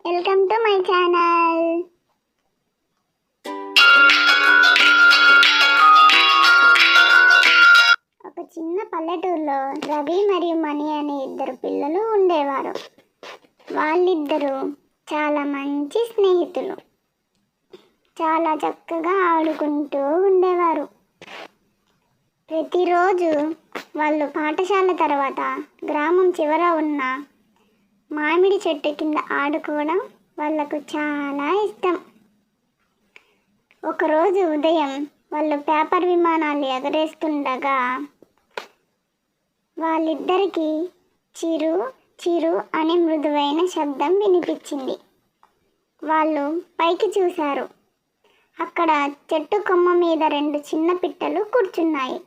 Welcome to my channel. ఒక చిన్న పల్లెటూరులో రవి మరియు మణి అనే ఇద్దరు పిల్లలు ఉండేవారు. వాళ్ళిద్దరూ చాలా మంచి స్నేహితులు. చాలా చక్కగా ఆడుకుంటూ ఉండేవారు. ప్రతిరోజు వాళ్ళు పాఠశాల తర్వాత గ్రామం చివర ఉన్న మామిడి చెట్టు కింద ఆడుకోవడం వాళ్ళకు చాలా ఇష్టం. ఒకరోజు ఉదయం వాళ్ళు పేపర్ విమానాలు ఎగరేస్తుండగా వాళ్ళిద్దరికీ చిరు చిరు అనే మృదువైన శబ్దం వినిపించింది. వాళ్ళు పైకి చూశారు. అక్కడ చెట్టు కొమ్మ మీద 2 చిన్న పిట్టలు కూర్చున్నాయి.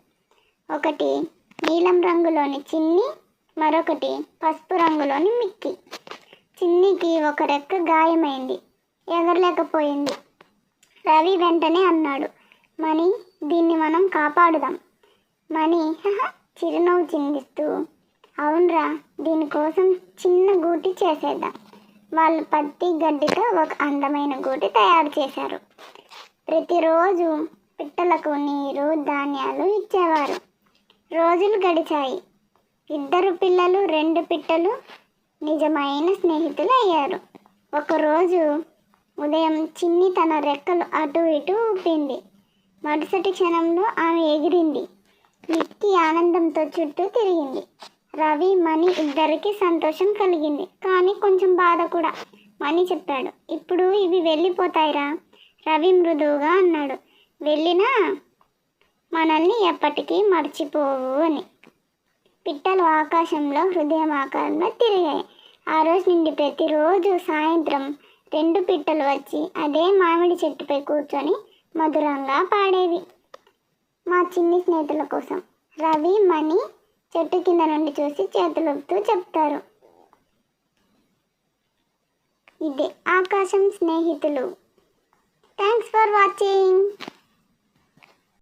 ఒకటి నీలం రంగులోని చిన్ని, మరొకటి పసుపు రంగులోని మిక్కి. చిన్నికి ఒక రెక్క గాయమైంది, ఎగరలేకపోయింది. రవి వెంటనే అన్నాడు, మణి, దీన్ని మనం కాపాడుదాం. మణి చిరునవ్వు చిందిస్తూ, అవునరా, దీనికోసం చిన్న గూటి చేసేద్దాం. వాళ్ళు పత్తి గడ్డితో ఒక అందమైన గూటి తయారు చేశారు. ప్రతిరోజు పిట్టలకు నీరు, ధాన్యాలు ఇచ్చేవారు. రోజులు గడిచాయి. 2 పిల్లలు 2 పిట్టలు నిజమైన స్నేహితులు అయ్యారు. ఒకరోజు ఉదయం చిన్ని తన రెక్కలు అటు ఇటు ఊపింది. మరుసటి క్షణంలో ఆమె ఎగిరింది. మిక్కి ఆనందంతో చుట్టూ తిరిగింది. రవి, మణి ఇద్దరికీ సంతోషం కలిగింది, కానీ కొంచెం బాధ కూడా. మణి చెప్పాడు, ఇప్పుడు ఇవి వెళ్ళిపోతాయిరా. రవి మృదువుగా అన్నాడు, వెళ్ళినా మనల్ని ఎప్పటికీ మర్చిపోవు అని. పిట్టలు ఆకాశంలో హృదయం ఆకారంలో తిరిగాయి. ఆ రోజు నుండి ప్రతిరోజు సాయంత్రం 2 పిట్టలు వచ్చి అదే మామిడి చెట్టుపై కూర్చొని మధురంగా పాడేవి. మా చిన్ని స్నేహితుల కోసం రవి, మణి చెట్టు కింద నుండి చూసి చేతులూపుతూ చెప్తారు, ఇదే ఆకాశం స్నేహితులు. Thanks for watching.